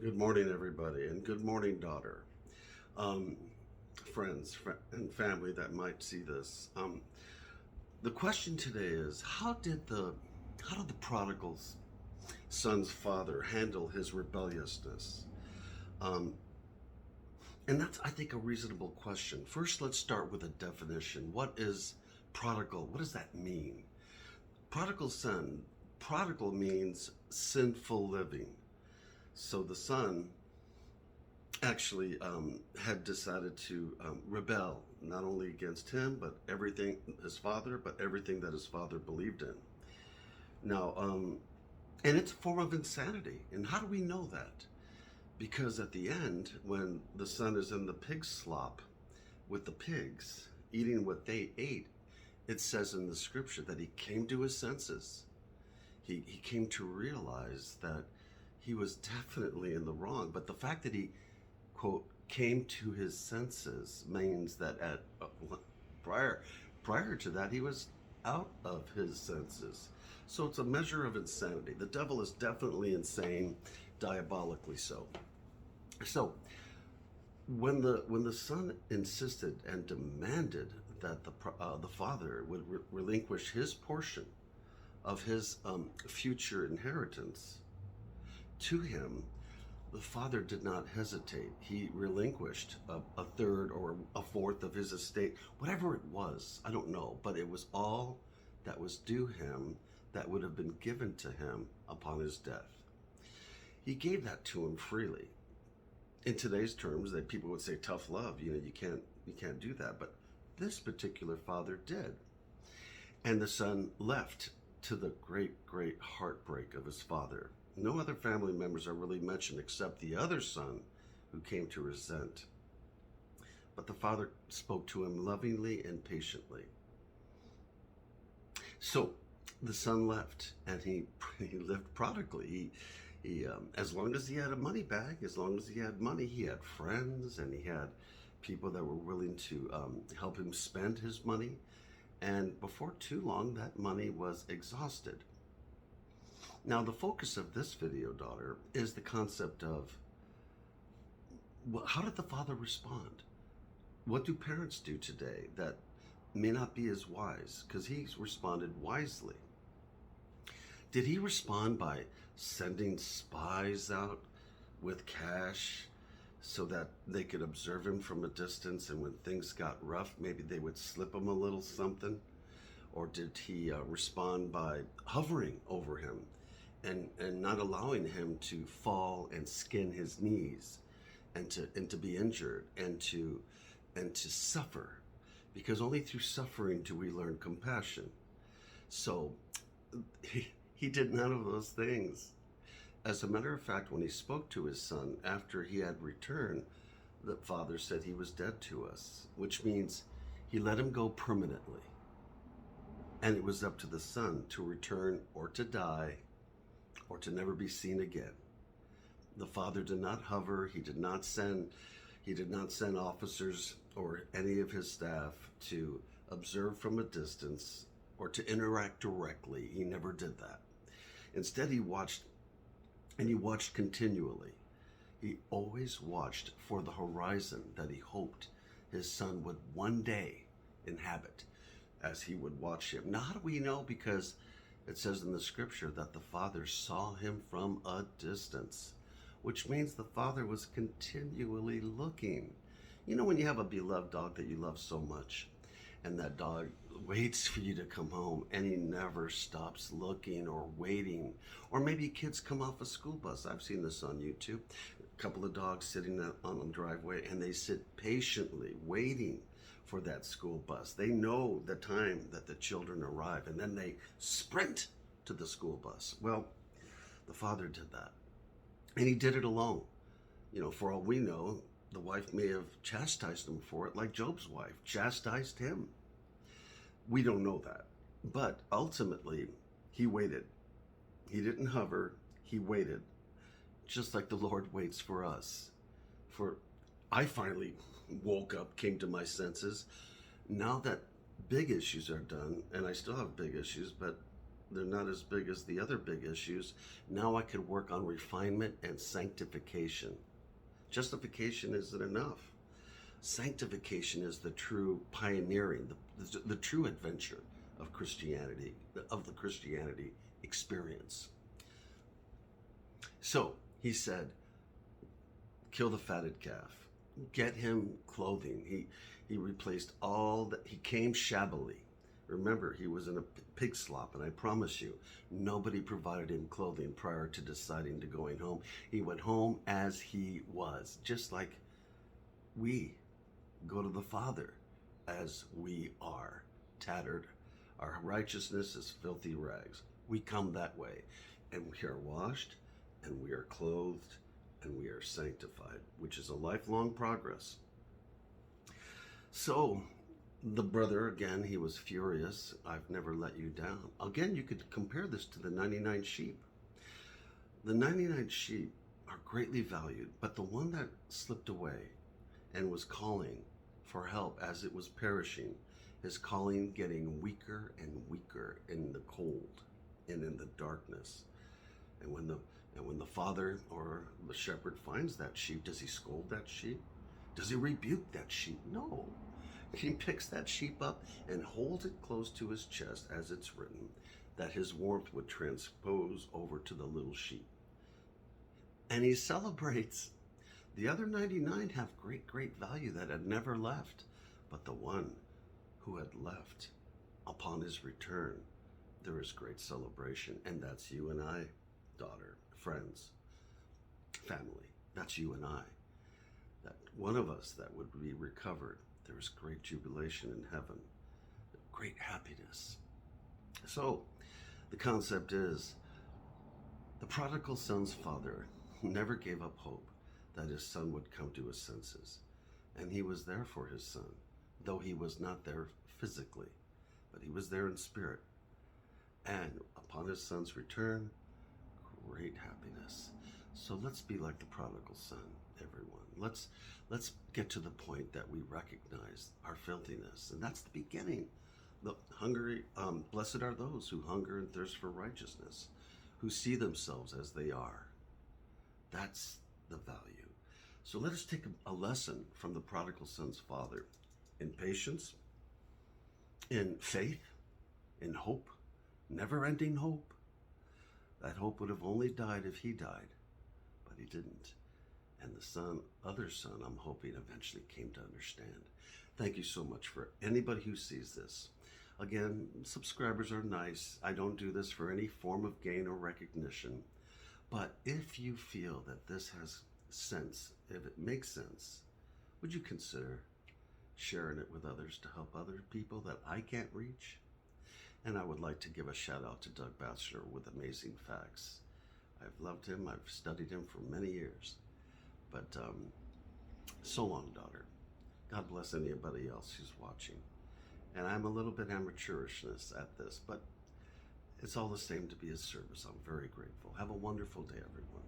Good morning, everybody, and good morning, daughter. Um, Friends and family that might see this. The question today is: How did the prodigal son's father handle his rebelliousness? Um, and that's, I think, a reasonable question. First, let's start with a definition. What is prodigal? What does that mean? Prodigal son. Prodigal means sinful living. So the son actually had decided to rebel not only against him but everything his father, but everything that his father believed in. Now, and it's a form of insanity. And how do we know that? Because at the end, when the son is in the pig slop with the pigs, eating what they ate, it says in the scripture that he came to his senses. He came to realize that he was definitely in the wrong. But the fact that he, quote, came to his senses means that prior prior to that he was out of his senses. So it's a measure of insanity. The devil is definitely insane, diabolically so. So when the son insisted and demanded that the father would relinquish his portion of his future inheritance to him, the father did not hesitate. He relinquished a third or a fourth of his estate, whatever it was. I don't know, but it was all that was due him, that would have been given to him upon his death. He gave that to him freely. In today's terms, that people would say tough love. You can't do that. But this particular father did, and the son left to the great, great heartbreak of his father. No other family members are really mentioned except the other son who came to resent. But the father spoke to him lovingly and patiently. So the son left, and he lived prodigally. He as long as he had a money bag, as long as he had money, he had friends and he had people that were willing to help him spend his money. And before too long, that money was exhausted. Now, the focus of this video, daughter, is the concept of, well, how did the father respond? What do parents do today that may not be as wise? Because he's responded wisely. Did he respond by sending spies out with cash so that they could observe him from a distance, and when things got rough, maybe they would slip him a little something? Or did he respond by hovering over him and not allowing him to fall and skin his knees and to be injured and to suffer? Because only through suffering do we learn compassion. So he did none of those things. As a matter of fact, when he spoke to his son after he had returned, the father said he was dead to us, which means he let him go permanently. And it was up to the son to return or to die or to never be seen again. The father did not hover. He did not send officers or any of his staff to observe from a distance or to interact directly. He never did that. Instead, he watched, and he watched continually. He always watched for the horizon that he hoped his son would one day inhabit, as he would watch him. Now, how do we know? Because it says in the scripture that the father saw him from a distance, which means the father was continually looking. You know, when you have a beloved dog that you love so much, and that dog waits for you to come home, and he never stops looking or waiting. Or maybe kids come off a school bus. I've seen this on YouTube. A couple of dogs sitting on the driveway, and they sit patiently waiting for that school bus. They know the time that the children arrive, and then they sprint to the school bus. Well, the father did that, and he did it alone. For all we know, the wife may have chastised him for it, like Job's wife chastised him. We don't know that. But ultimately, he waited. He didn't hover, he waited. Just like the Lord waits for us. For I finally woke up, came to my senses. Now that big issues are done, and I still have big issues, but they're not as big as the other big issues. Now I could work on refinement and sanctification. Justification isn't enough. Sanctification is the true pioneering, the true adventure of Christianity, of the Christianity experience. So he said, kill the fatted calf, get him clothing. He replaced all that. He came shabbily. Remember, he was in a pig slop, and I promise you, nobody provided him clothing prior to deciding to going home. He went home as he was, just like we go to the Father as we are, tattered. Our righteousness is filthy rags. We come that way, and we are washed, and we are clothed, and we are sanctified, which is a lifelong progress. So the brother, again, he was furious. I've never let you down. Again, you could compare this to the 99 sheep. The 99 sheep are greatly valued, but the one that slipped away and was calling for help as it was perishing, his calling getting weaker and weaker in the cold and in the darkness. And when the father or the shepherd finds that sheep, does he scold that sheep? Does he rebuke that sheep? No. He picks that sheep up and holds it close to his chest, as it's written, that his warmth would transpose over to the little sheep. And he celebrates. The other 99 have great, great value that had never left. But the one who had left, upon his return, there is great celebration. And that's you and I, daughter, friends, family. That's you and I. That one of us that would be recovered. There is great jubilation in heaven, great happiness. So the concept is, the prodigal son's father never gave up hope that his son would come to his senses. And he was there for his son, though he was not there physically, but he was there in spirit. And upon his son's return, great happiness. So let's be like the prodigal son, everyone. Let's get to the point that we recognize our filthiness, and that's the beginning. The hungry, blessed are those who hunger and thirst for righteousness, who see themselves as they are. That's the value. So let us take a lesson from the prodigal son's father in patience, in faith, in hope, never-ending hope. That hope would have only died if he died, but he didn't. And the other son, I'm hoping, eventually came to understand. Thank you so much for anybody who sees this. Again, subscribers are nice. I don't do this for any form of gain or recognition. But if you feel that this has sense, if it makes sense, would you consider sharing it with others to help other people that I can't reach? And I would like to give a shout out to Doug Batchelor with Amazing Facts. I've loved him. I've studied him for many years. But so long, daughter. God bless anybody else who's watching. And I'm a little bit amateurishness at this, but it's all the same to be of service. I'm very grateful. Have a wonderful day, everyone.